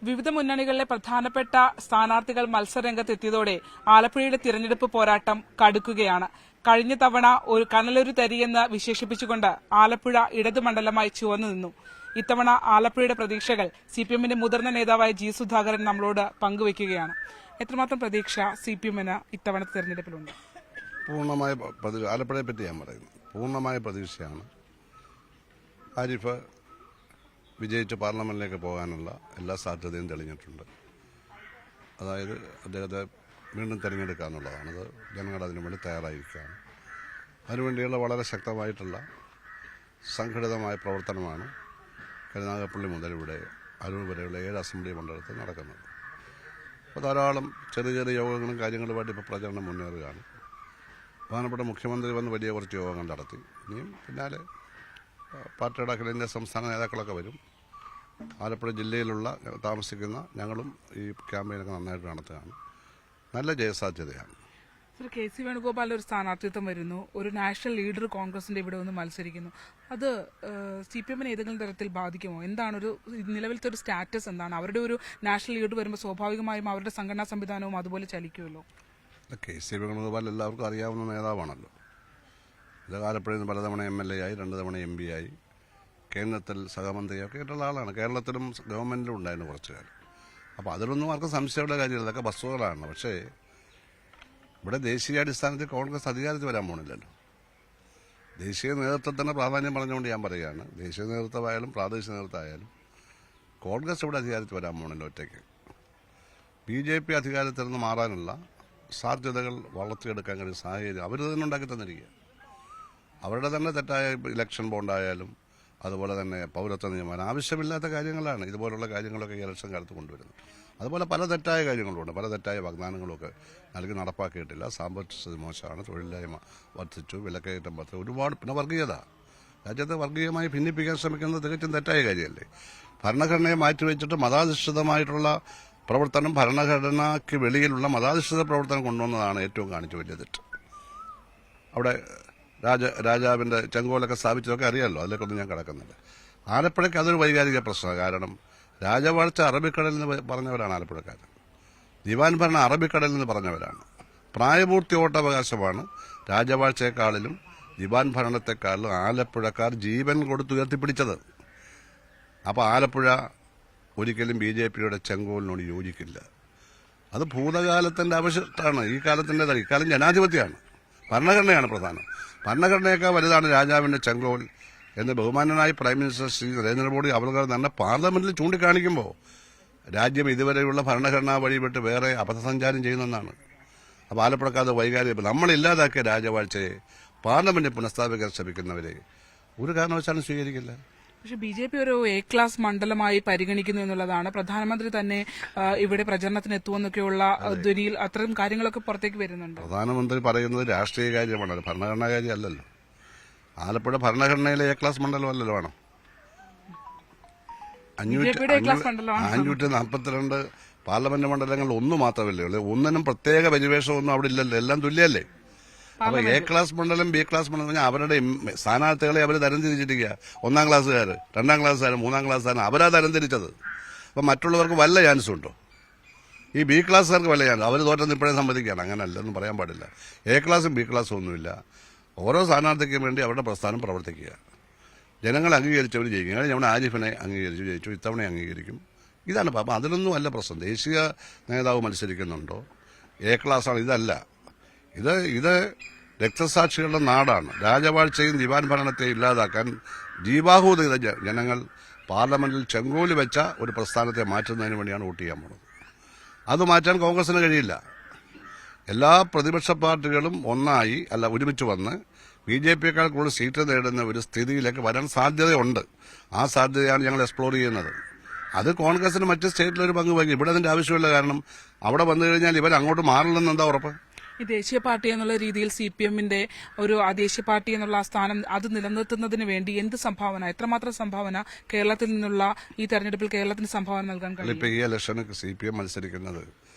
വിവിധ മുന്നണികളിലെ പ്രധാനപ്പെട്ട സ്ഥാനാർത്ഥികൾ മത്സരരംഗത്തെത്തിയതോടെ ആലപ്പുഴയുടെ തിരഞ്ഞെടുപ്പ് പോരാട്ടം കടുക്കുകയാണ്. കഴിഞ്ഞ തവണ ഒരു കനലൊരു തരിയെന്ന് വിശേഷിപ്പിച്ചുകൊണ്ട് ആലപ്പുഴ ഇടതുമണ്ഡലമായി ചുവന്നു നിന്നു. ഇത്തവണ ആലപ്പുഴയുടെ പ്രതീക്ഷകൾ സിപിഎമ്മിന്റെ മുതിർന്ന നേതാവായ ജി സുധാകരൻ നമ്മളോട് പങ്കുവയ്ക്കുകയാണ്. എത്രമാത്രം പ്രതീക്ഷ സിപിഎമ്മിന് ഇത്തവണത്തെ തെരഞ്ഞെടുപ്പിലുണ്ട്? പൂർണ്ണമായ ആലപ്പുഴയെ പറ്റി ഞാൻ പറയുന്നു. പൂർണ്ണമായ പ്രതീക്ഷയാണ്. ആരിഫ് വിജയിച്ച് പാർലമെന്റിലേക്ക് പോകാനുള്ള എല്ലാ സാധ്യതയും തെളിഞ്ഞിട്ടുണ്ട്. അതായത് അദ്ദേഹത്തെ വീണ്ടും തിരഞ്ഞെടുക്കുക എന്നുള്ളതാണ്. അത് ജനങ്ങൾ അതിനു വേണ്ടി തയ്യാറായിരിക്കുകയാണ്. അതിനുവേണ്ടിയുള്ള വളരെ ശക്തമായിട്ടുള്ള സംഘടിതമായ പ്രവർത്തനമാണ് കരുനാഗപ്പള്ളി മുതൽ ഇവിടെ അരൂർ വരെയുള്ള 7 അസംബ്ലി മണ്ഡലത്തിൽ നടക്കുന്നത്. അപ്പോൾ ധാരാളം ചെറിയ ചെറിയ യോഗങ്ങളും കാര്യങ്ങളുമായിട്ട് ഇപ്പോൾ പ്രചരണം മുന്നേറുകയാണ്. പ്രധാനപ്പെട്ട മുഖ്യമന്ത്രി വന്ന് വലിയ കുറച്ച് യോഗങ്ങൾ നടത്തി. ഇനിയും പിന്നാലെ പാർട്ടിയുടെ അഖിലേന്ത്യാ സംസ്ഥാന നേതാക്കളൊക്കെ വരും. ആലപ്പുഴ ജില്ലയിലുള്ള താമസിക്കുന്ന ഞങ്ങളും ഈ ക്യാമ്പയിനൊക്കെ നന്നായിട്ട് നടത്തുകയാണ്. നല്ല ജയസാധ്യതയാണ്. കെ സി വേണുഗോപാൽ ഒരു സ്ഥാനാർത്ഥിത്വം വരുന്നു. ഒരു നാഷണൽ ലീഡർ കോൺഗ്രസിന്റെ ഇവിടെ വന്ന് മത്സരിക്കുന്നു. അത് സിപിഎമ്മിനെ ഏതെങ്കിലും തരത്തിൽ ബാധിക്കുമോ? എന്താണ് ഒരു നിലവിലത്തെ ഒരു സ്റ്റാറ്റസ് എന്താണ്? അവരുടെ ഒരു നാഷണൽ ലീഡർ വരുമ്പോൾ സ്വാഭാവികമായും അവരുടെ സംഘടനാ സംവിധാനവും അതുപോലെ ചലിക്കുമല്ലോ. കെ സി വേണുഗോപാൽ എല്ലാവർക്കും അറിയാവുന്ന നേതാവാണല്ലോ. ഇത് ആലപ്പുഴയിൽ നിന്ന് പലതവണ MLA ആയി, 2 തവണ MP ആയി, കേന്ദ്രത്തിൽ സഹമന്ത്രിയൊക്കെ ആയിട്ടുള്ള ആളാണ്. കേരളത്തിലും ഗവൺമെന്റിലും ഉണ്ടായിരുന്നു കുറച്ചു കാലം. അപ്പോൾ അതിലൊന്നും ആർക്കും സംശയമുള്ള കാര്യമില്ല. അതൊക്കെ വസ്തുതകളാണ്. പക്ഷേ ഇവിടെ ദേശീയാടിസ്ഥാനത്തിൽ കോൺഗ്രസ് അധികാരത്തിൽ വരാൻ പോണില്ലല്ലോ. ദേശീയ നേതൃത്വത്തിന് പ്രാധാന്യം പറഞ്ഞുകൊണ്ട് ഞാൻ പറയുകയാണ്. ദേശീയ നേതൃത്വമായാലും പ്രാദേശിക നേതൃത്വമായാലും കോൺഗ്രസ് ഇവിടെ അധികാരത്തിൽ വരാൻ പോണില്ല ഒറ്റയ്ക്ക്. BJP അധികാരത്തിൽ നിന്ന് മാറാനുള്ള സാധ്യതകൾ വളർത്തിയെടുക്കാൻ കഴിയുന്ന സാഹചര്യം അവർ തന്നെ ഉണ്ടാക്കി തന്നിരിക്കുക. അവരുടെ തന്നെ തെറ്റായ ഇലക്ഷൻ ബോണ്ടായാലും അതുപോലെ തന്നെ പൗരത്വ നിയമം ആവശ്യമില്ലാത്ത കാര്യങ്ങളാണ് ഇതുപോലുള്ള കാര്യങ്ങളൊക്കെ ഇലക്ഷൻ കാലത്ത് കൊണ്ടുവരുന്നത്. അതുപോലെ പല തെറ്റായ കാര്യങ്ങളുണ്ട്. പല തെറ്റായ വാഗ്ദാനങ്ങളൊക്കെ നൽകി നടപ്പാക്കിയിട്ടില്ല. സാമ്പത്തിക സ്ഥിതി മോശമാണ്, തൊഴിലില്ലായ്മ വർദ്ധിച്ചു, വിലക്കയറ്റം വർദ്ധിച്ചു, ഒരുപാട്. പിന്നെ വർഗീയത, രാജ്യത്തെ വർഗീയമായി ഭിന്നിപ്പിക്കാൻ ശ്രമിക്കുന്നത് തികച്ചും തെറ്റായ കാര്യമല്ലേ. ഭരണഘടനയെ മാറ്റിവെച്ചിട്ട് മതാധിഷ്ഠിതമായിട്ടുള്ള പ്രവർത്തനം, ഭരണഘടനയ്ക്ക് വെളിയിലുള്ള മതാധിഷ്ഠിത പ്രവർത്തനം കൊണ്ടുവന്നതാണ് ഏറ്റവും കാണിച്ച വലിയ തെറ്റ്. അവിടെ രാജാവിന്റെ ചെങ്കോലൊക്കെ സ്ഥാപിച്ചതൊക്കെ അറിയാമല്ലോ. അതിലേക്കൊന്നും ഞാൻ കിടക്കുന്നില്ല. ആലപ്പുഴയ്ക്ക് അതൊരു വൈകാരിക പ്രശ്നമാണ്. കാരണം രാജവാഴ്ച അറബിക്കടലിൽ നിന്ന് പറഞ്ഞവരാണ് ആലപ്പുഴക്കാർ. ദിവാൻ ഭരണം അറബിക്കടലിൽ നിന്ന് പറഞ്ഞവരാണ്. പ്രായപൂർത്തി വോട്ടവകാശമാണ് രാജവാഴ്ചയെക്കാളിലും ദിവാൻ ഭരണത്തെക്കാളിലും ആലപ്പുഴക്കാർ ജീവൻ കൊടുത്ത് ഉയർത്തിപ്പിടിച്ചത്. അപ്പോൾ ആലപ്പുഴ ഒരിക്കലും BJPയുടെ ചെങ്കോലിനോട് യോജിക്കില്ല. അത് ഭൂതകാലത്തിന്റെ അവശിഷ്ടമാണ്. ഈ കാലത്തിൻ്റെതാണ്. ഇക്കാലം ജനാധിപത്യമാണ്. ഭരണഘടനയാണ് പ്രധാനം. ഭരണഘടനയേക്കാൾ വലുതാണ് രാജാവിന്റെ ചെങ്കോൽ എന്ന് ബഹുമാനനായ പ്രൈം മിനിസ്റ്റർ ശ്രീ നരേന്ദ്രമോദി അവർ തന്നെ പാർലമെന്റിൽ ചൂണ്ടിക്കാണിക്കുമ്പോൾ രാജ്യം ഇതുവരെയുള്ള ഭരണഘടനാ വഴിവിട്ട് വേറെ അപഥസഞ്ചാരം ചെയ്യുന്നതെന്നാണ്. അപ്പോൾ ആലപ്പുഴക്കാർ വൈകാരിക നമ്മളില്ലാതാക്കിയ രാജവാഴ്ചയെ പാർലമെന്റിൽ പുനഃസ്ഥാപിക്കാൻ ശ്രമിക്കുന്നവരെ ഒരു കാരണവശാലും സ്വീകരിക്കില്ല. പക്ഷെ BJP ഒരു A ക്ലാസ് മണ്ഡലമായി പരിഗണിക്കുന്നു എന്നുള്ളതാണ്. പ്രധാനമന്ത്രി തന്നെ ഇവിടെ പ്രചരണത്തിന് എത്തുമെന്നൊക്കെയുള്ള ധ്വനിയിൽ അത്തരം കാര്യങ്ങളൊക്കെ പുറത്തേക്ക് വരുന്നുണ്ട്. പ്രധാനമന്ത്രി പറയുന്നത് രാഷ്ട്രീയ കാര്യമാണ്, ഭരണഘടനാ കാര്യമല്ലല്ലോ. ആലപ്പുഴ ഭരണഘടനയിലെ A ക്ലാസ് മണ്ഡലമല്ലല്ലോ. വേണം 542 പാർലമെന്റ് മണ്ഡലങ്ങൾ ഒന്ന് മാത്രമല്ലേ ഉള്ളൂ. ഒന്നിനും പ്രത്യേക പരിവേഷമൊന്നും അവിടെ ഇല്ലല്ലോ. എല്ലാം തുല്യല്ലേ. അപ്പൊ A ക്ലാസ് മണ്ഡലം, B ക്ലാസ് മണ്ഡലം പറഞ്ഞാൽ അവരുടെ സ്ഥാനാർത്ഥികളെ അവർ തരംതിരിച്ചിരിക്കുക. 1-ാം ക്ലാസ്സുകാർ, 2-ാം ക്ലാസ്സുകാർ, 3-ാം ക്ലാസ്സുകാർ അവരാ തരംതിരിച്ചത്. അപ്പൊ മറ്റുള്ളവർക്ക് വല്ല ചാൻസും ഉണ്ടോ? ഈ B ക്ലാസ്സുകാർക്ക് വല്ല ചാൻസ്? അവർ തോറ്റെന്ന് ഇപ്പോഴേ സമ്മതിക്കുകയാണ്. അങ്ങനല്ലെന്ന് പറയാൻ പാടില്ല. A ക്ലാസും B ക്ലാസും ഒന്നുമില്ല. ഓരോ സ്ഥാനാർത്ഥിക്കും വേണ്ടി അവരുടെ പ്രസ്ഥാനം പ്രവർത്തിക്കുക. ജനങ്ങൾ അംഗീകരിച്ചവർ ജയിക്കും. ഞങ്ങളുടെ ആരിഫിനെ അംഗീകരിച്ചു ജയിച്ചു, ഇത്തവണ അംഗീകരിക്കും. ഇതാണ്. അപ്പം അതിലൊന്നും അല്ല പ്രശ്നം. ദേശീയ നേതാവ് മത്സരിക്കുന്നുണ്ടോ? A ക്ലാസ്സാണ്. ഇതല്ല. ഇത് രക്തസാക്ഷികളുടെ നാടാണ്. രാജവാഴ്ചയും ദിവാൻ ഭരണത്തെയും ഇല്ലാതാക്കാൻ ജീവാഹൂത ജനങ്ങൾ പാർലമെന്റിൽ ചെങ്കോല് വെച്ച ഒരു പ്രസ്ഥാനത്തെ മാറ്റുന്നതിന് വേണ്ടിയാണ് വോട്ട് ചെയ്യാൻ പോകുന്നത്. അത് മാറ്റാൻ കോൺഗ്രസിന് കഴിയില്ല. എല്ലാ പ്രതിപക്ഷ പാർട്ടികളും ഒന്നായി ഒരുമിച്ച് വന്ന് BJPയേക്കാൾ കൂടുതൽ സീറ്റ് നേടുന്ന ഒരു സ്ഥിതിയിലേക്ക് വരാൻ സാധ്യതയുണ്ട്. ആ സാധ്യതയാണ് ഞങ്ങൾ എക്സ്പ്ലോർ ചെയ്യുന്നത്. അത് കോൺഗ്രസിന് മറ്റ് സ്റ്റേറ്റിലൊരു പങ്ക് വഹിക്കും. ഇവിടെ അതിന്റെ ആവശ്യമില്ല. കാരണം അവിടെ വന്നു കഴിഞ്ഞാൽ ഇവർ അങ്ങോട്ട് മാറില്ലെന്ന് എന്താ ഉറപ്പ്? ഈ ദേശീയ പാർട്ടി എന്നുള്ള രീതിയിൽ സിപിഎമ്മിന്റെ ഒരു ദേശീയ പാർട്ടി എന്നുള്ള സ്ഥാനം അത് നിലനിർത്തുന്നതിന് വേണ്ടി എന്ത് സംഭാവന, എത്രമാത്രം സംഭാവന കേരളത്തിൽ നിന്നുള്ള ഈ തെരഞ്ഞെടുപ്പിൽ കേരളത്തിന് സംഭാവന നൽകാൻ കഴിയും? ഇപ്പൊ ഈ ഇലക്ഷന് CPM മത്സരിക്കുന്നത്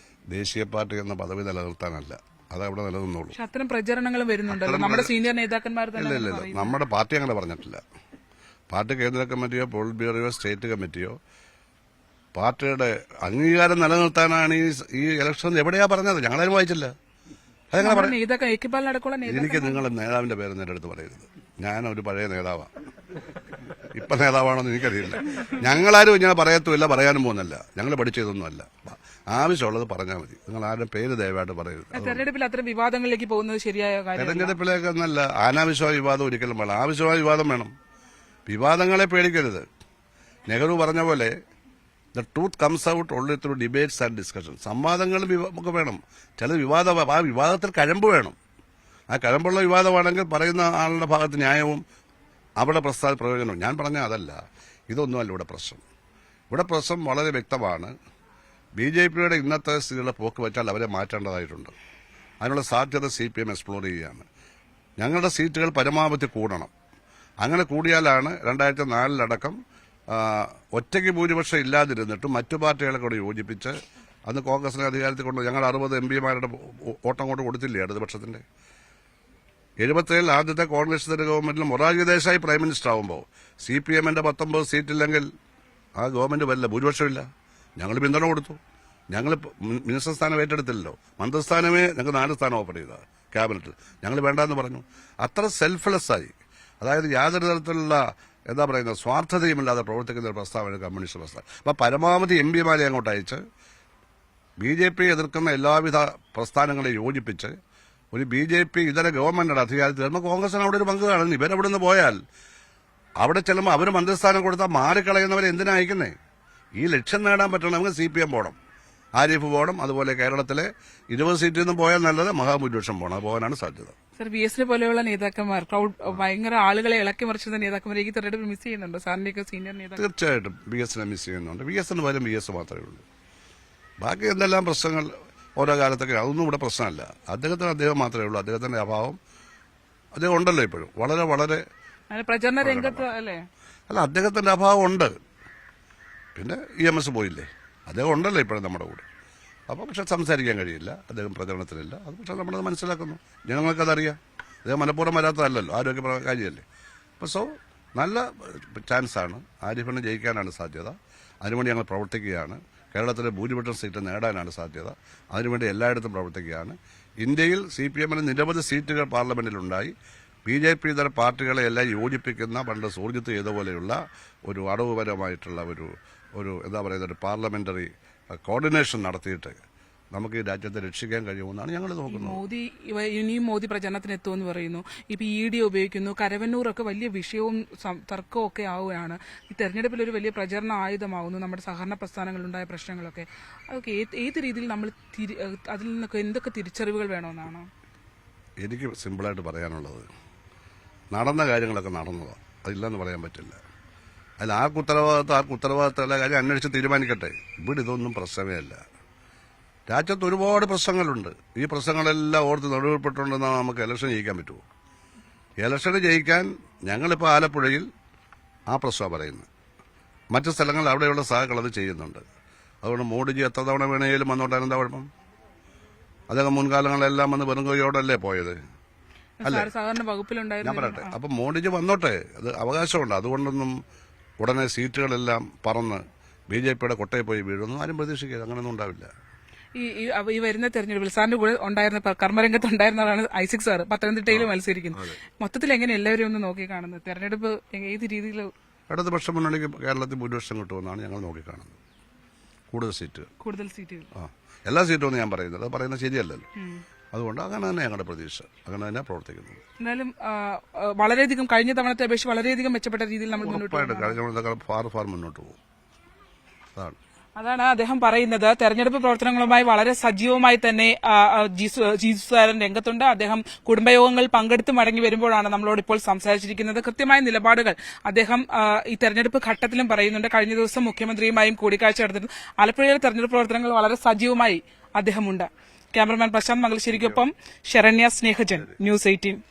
ദേശീയ പാർട്ടി എന്ന പദവി നിലനിർത്താനല്ല. അതവിടെ നിലനിന്നോളൂ. അത്തരം പ്രചരണങ്ങളും വരുന്നുണ്ടല്ലോ. നമ്മുടെ സീനിയർ നേതാക്കന്മാർ തന്നെ നമ്മുടെ പാർട്ടി അങ്ങനെ പറഞ്ഞിട്ടില്ല. പാർട്ടി കേന്ദ്ര കമ്മിറ്റിയോ പോളിറ്റ് ബ്യൂറോയോ സ്റ്റേറ്റ് കമ്മിറ്റിയോ പാർട്ടിയുടെ അംഗീകാരം നിലനിർത്താനാണ് ഈ ഇലക്ഷൻ എവിടെയാ പറഞ്ഞത്? ഞങ്ങളാരും വായിച്ചില്ല. അതെങ്ങനെ പറയാം? എനിക്ക് നിങ്ങളുടെ നേതാവിന്റെ പേര് എന്റെ അടുത്ത് പറയരുത്. ഞാനൊരു പഴയ നേതാവാണ്. ഇപ്പൊ നേതാവാണെന്ന് എനിക്കറിയില്ല. ഞങ്ങളാരും ഇങ്ങനെ പറയത്തുമില്ല, പറയാനും പോകുന്നില്ല. ഞങ്ങൾ പഠിച്ചതൊന്നുമല്ല. ആവശ്യമുള്ളത് പറഞ്ഞാൽ മതി. നിങ്ങൾ ആരുടെ പേര് ദയവായിട്ട് പറയരുത്. തെരഞ്ഞെടുപ്പിൽ അത്തരം വിവാദങ്ങളിലേക്ക് പോകുന്നത് ശരിയായ കാര്യം? തെരഞ്ഞെടുപ്പിലേക്ക് എന്നല്ല, അനാവശ്യമായ വിവാദം ഒരിക്കലും വേണം. ആവശ്യമായ വിവാദം വേണം. വിവാദങ്ങളെ പേടിക്കരുത്. നെഹ്റു പറഞ്ഞ പോലെ the truth comes out only through debates and discussion. സംവാദങ്ങളും ഒക്കെ വേണം. ചില ആ വിവാദത്തിൽ കഴമ്പ് വേണം. ആ കഴമ്പുള്ള വിവാദമാണെങ്കിൽ പറയുന്ന ആളുടെ ഭാഗത്ത് ന്യായവും അവിടെ പ്രയോജനവും. ഞാൻ പറഞ്ഞ അതല്ല. ഇതൊന്നുമല്ല ഇവിടെ പ്രശ്നം. ഇവിടെ പ്രശ്നം വളരെ വ്യക്തമാണ്. BJPയുടെ ഇന്നത്തെ സ്ഥിതിയുള്ള പോക്ക് വെച്ചാൽ അവരെ മാറ്റേണ്ടതായിട്ടുണ്ട്. അതിനുള്ള സാധ്യത CPM എക്സ്പ്ലോർ ചെയ്യുകയാണ്. ഞങ്ങളുടെ സീറ്റുകൾ പരമാവധി കൂടണം. അങ്ങനെ കൂടിയാലാണ് 2004 ഒറ്റയ്ക്ക് ഭൂരിപക്ഷം ഇല്ലാതിരുന്നിട്ടും മറ്റു പാർട്ടികളെ കൂടെ യോജിപ്പിച്ച് അന്ന് കോൺഗ്രസിനെ അധികാരത്തിൽ കൊണ്ട് ഞങ്ങൾ 60 MPമാരുടെ വോട്ട് അങ്ങോട്ട് കൊടുത്തില്ലേ ഇടതുപക്ഷത്തിന്റെ? 77 ആദ്യത്തെ കോൺഗ്രസ് ഗവൺമെന്റിൽ മൊറാർജി ദേശായി പ്രൈം മിനിസ്റ്റർ ആവുമ്പോൾ CPMന്റെ 19 സീറ്റില്ലെങ്കിൽ ആ ഗവൺമെന്റ് വരില്ല, ഭൂരിപക്ഷമില്ല. ഞങ്ങൾ പിന്തുണ കൊടുത്തു. ഞങ്ങൾ മിനിസ്റ്റർ സ്ഥാനം ഏറ്റെടുത്തില്ലല്ലോ. മന്ത്രിസ്ഥാനമേ ഞങ്ങൾക്ക് 4 സ്ഥാനം ഓഫർ ചെയ്ത ക്യാബിനറ്റിൽ. ഞങ്ങൾ വേണ്ടെന്ന് പറഞ്ഞു. അത്ര സെൽഫ്ലെസ്സായി, അതായത് യാതൊരു തരത്തിലുള്ള എന്താ പറയുന്നത് സ്വാർത്ഥതയുമില്ലാതെ പ്രവർത്തിക്കുന്ന ഒരു പ്രസ്താവന കമ്മ്യൂണിസ്റ്റ് പ്രസ്ഥാനം. അപ്പൊ പരമാവധി MPമാരെ അങ്ങോട്ട് അയച്ച് BJP എതിർക്കുന്ന എല്ലാവിധ പ്രസ്ഥാനങ്ങളെ യോജിപ്പിച്ച് ഒരു BJP ഇതര ഗവൺമെന്റിന്റെ അധികാരത്തിൽ വരുമ്പോൾ കോൺഗ്രസിന് അവിടെ ഒരു പങ്ക് കാണുന്നു. ഇവരവിടെ നിന്ന് പോയാൽ അവിടെ ചെല്ലുമ്പോൾ അവർ മന്ത്രിസ്ഥാനം കൊടുത്താൽ മാറിക്കളയുന്നവരെ എന്തിനാ അയക്കുന്നേ? ഈ ലക്ഷ്യം നേടാൻ പറ്റണമെങ്കിൽ CPM പോകണം, ആരിഫ് പോകണം. അതുപോലെ കേരളത്തിലെ 20 സീറ്റിൽ നിന്നും പോയാൽ നല്ലത് മഹാഭൂരിപക്ഷം പോകണം. അത് പോകാനാണ് സാധ്യത. സർ, VS പോലെയുള്ള നേതാക്കന്മാർ ഭയങ്കര ആളുകളെ ഇളക്കി മറിച്ചുന്ന നേതാക്കന്മാരെ ഈ തെരഞ്ഞെടുപ്പ് മിസ് ചെയ്യുന്നുണ്ടോ? സാറിന്റെയൊക്കെ സീനിയർ നേതാക്കൾ തീർച്ചയായിട്ടും VSനെ മിസ് ചെയ്യുന്നുണ്ട്. VSന് പകരം VS മാത്രമേ ഉള്ളൂ. ബാക്കി എന്തെല്ലാം പ്രശ്നങ്ങൾ ഓരോ കാലത്തൊക്കെ, അതൊന്നും ഇവിടെ പ്രശ്നമല്ല. അദ്ദേഹം മാത്രമേ ഉള്ളൂ. അദ്ദേഹത്തിന്റെ അഭാവം അദ്ദേഹം ഉണ്ടല്ലോ ഇപ്പോഴും. വളരെ വളരെ പ്രചരണ രംഗത്ത് അല്ലേ? അല്ല, അദ്ദേഹത്തിന്റെ അഭാവം ഉണ്ട്. പിന്നെ EMS പോയില്ലേ, അദ്ദേഹം ഉണ്ടല്ലോ ഇപ്പോഴും നമ്മുടെ കൂടെ. അപ്പോൾ പക്ഷെ സംസാരിക്കാൻ കഴിയില്ല, അദ്ദേഹം പ്രചരണത്തിലില്ല. അത് പക്ഷെ നമ്മളത് മനസ്സിലാക്കുന്നു, ജനങ്ങൾക്കതറിയാം. അദ്ദേഹം മനഃപൂർവ്വം വരാത്തതല്ലല്ലോ, ആരോഗ്യ കാര്യമല്ലേ. അപ്പോൾ നല്ല ചാൻസാണ്. ആരിഫിന് ജയിക്കാനാണ് സാധ്യത. അതിനുവേണ്ടി ഞങ്ങൾ പ്രവർത്തിക്കുകയാണ്. കേരളത്തിലെ ഭൂരിപക്ഷം സീറ്റ് നേടാനാണ് സാധ്യത. അതിനുവേണ്ടി എല്ലായിടത്തും പ്രവർത്തിക്കുകയാണ്. ഇന്ത്യയിൽ CPMന് നിരവധി സീറ്റുകൾ പാർലമെന്റിലുണ്ടായി. BJP ഇതര പാർട്ടികളെ എല്ലാം യോജിപ്പിക്കുന്ന പണ്ട് സൂർജിത്ത് ചെയ്തപോലെയുള്ള ഒരു അടവുപരമായിട്ടുള്ള ഒരു എന്താ പറയുന്നത് ഒരു പാർലമെന്ററി കോർഡിനേഷൻ നടത്തിയിട്ട് നമുക്ക് ഈ രാജ്യത്തെ രക്ഷിക്കാൻ കഴിയുമെന്നാണ് ഞങ്ങൾ നോക്കുന്നത്. ഇനിയും മോദി പ്രചരണത്തിന് എത്തുമെന്ന് പറയുന്നു. ഇപ്പൊ ED ഉപയോഗിക്കുന്നു. കരവന്നൂറൊക്കെ വലിയ വിഷയവും തർക്കവും ഒക്കെ ആവുകയാണ്. ഈ തെരഞ്ഞെടുപ്പിൽ ഒരു വലിയ പ്രചരണ ആയുധമാവുന്നു. നമ്മുടെ സഹകരണ പ്രസ്ഥാനങ്ങളുണ്ടായ പ്രശ്നങ്ങളൊക്കെ അതൊക്കെ ഏത് രീതിയിൽ നമ്മൾ അതിൽ നിന്നൊക്കെ എന്തൊക്കെ തിരിച്ചറിവുകൾ വേണമെന്നാണ് എനിക്ക് സിമ്പിളായിട്ട് പറയാനുള്ളത്. നടന്ന കാര്യങ്ങളൊക്കെ നടന്നതാണ്, അതില്ലെന്ന് പറയാൻ പറ്റില്ല. അതിൽ ആർക്ക് ഉത്തരവാദിത്തമുള്ള കാര്യം അന്വേഷിച്ച് തീരുമാനിക്കട്ടെ. ഇവിടെ ഇതൊന്നും പ്രശ്നമേ അല്ല. രാജ്യത്ത് ഒരുപാട് പ്രശ്നങ്ങളുണ്ട്. ഈ പ്രശ്നങ്ങളെല്ലാം ഓർത്ത് നടുവിൽപ്പെട്ടുണ്ടെന്നാൽ നമുക്ക് ഇലക്ഷൻ ജയിക്കാൻ പറ്റുമോ? ഇലക്ഷന് ജയിക്കാൻ ഞങ്ങളിപ്പോൾ ആലപ്പുഴയിൽ ആ പ്രശ്നമാണ് പറയുന്നത്. മറ്റു സ്ഥലങ്ങളിൽ അവിടെയുള്ള സഹകൾ അത് ചെയ്യുന്നുണ്ട്. അതുകൊണ്ട് മോഡിജി എത്ര തവണ വേണേലും വന്നോട്ടാൻ എന്താ കുഴപ്പം? അദ്ദേഹം മുൻകാലങ്ങളിലെല്ലാം വന്ന് വെറുങ്കയോടല്ലേ പോയത്? അല്ലേ? ഞാൻ പറയട്ടെ, അപ്പം മോഡിജി വന്നോട്ടെ, അത് അവകാശമുണ്ട്. അതുകൊണ്ടൊന്നും ഉടനെ സീറ്റുകളെല്ലാം പറന്ന് BJPയുടെ കൊട്ടയിൽ പോയി വീഴുന്നു ആരും പ്രതീക്ഷിക്കുക. അങ്ങനെയൊന്നും ഉണ്ടാവില്ല. ഈ വരുന്ന തെരഞ്ഞെടുപ്പിൽ സാറിന്റെ കൂടെ ഉണ്ടായിരുന്ന കർമ്മരംഗത്ത് ഉണ്ടായിരുന്നതാണ് ഐസക് സാർ. പത്തനംതിട്ടയിൽ മത്സരിക്കുന്നു. മൊത്തത്തിൽ എങ്ങനെ എല്ലാവരും ഒന്ന് നോക്കി കാണുന്നത്? തെരഞ്ഞെടുപ്പ് ഏത് രീതിയിൽ? ഇടതുപക്ഷ മുന്നണിക്ക് കേരളത്തിൽ ഭൂരിപക്ഷം കിട്ടുമെന്നാണ് ഞങ്ങൾ നോക്കിക്കാണുന്നത്. കൂടുതൽ സീറ്റുകൾ. എല്ലാ സീറ്റും ഒന്നും ഞാൻ പറയുന്നത്, അത് പറയുന്നത് ശരിയല്ലല്ലോ. അതുകൊണ്ട് അങ്ങനെ തന്നെ ഞങ്ങളുടെ പ്രതീക്ഷ, അങ്ങനെ തന്നെ പ്രവർത്തിക്കുന്നത്. എന്നാലും വളരെയധികം കഴിഞ്ഞ തവണത്തെ അപേക്ഷിച്ച് വളരെയധികം മെച്ചപ്പെട്ട രീതിയിൽ നമ്മൾ ഫാർ മുന്നോട്ട് പോകും. അതാണ് അദ്ദേഹം പറയുന്നത്. തെരഞ്ഞെടുപ്പ് പ്രവർത്തനങ്ങളുമായി വളരെ സജീവമായി തന്നെ ജീസു സാരൻ രംഗത്തുണ്ട്. അദ്ദേഹം കുടുംബയോഗങ്ങളിൽ പങ്കെടുത്ത് മടങ്ങി വരുമ്പോഴാണ് നമ്മളോട് ഇപ്പോൾ സംസാരിച്ചിരിക്കുന്നത്. കൃത്യമായ നിലപാടുകൾ അദ്ദേഹം ഈ തെരഞ്ഞെടുപ്പ് ഘട്ടത്തിലും പറയുന്നുണ്ട്. കഴിഞ്ഞ ദിവസം മുഖ്യമന്ത്രിയുമായും കൂടിക്കാഴ്ച നടത്തിയിരുന്നു. ആലപ്പുഴയിലെ തെരഞ്ഞെടുപ്പ് പ്രവർത്തനങ്ങൾ വളരെ സജീവമായി അദ്ദേഹമുണ്ട്. ക്യാമറമാൻ പ്രശാന്ത് മംഗലശ്ശേരിക്കൊപ്പം ശരണ്യ സ്നേഹജൻ, News 18.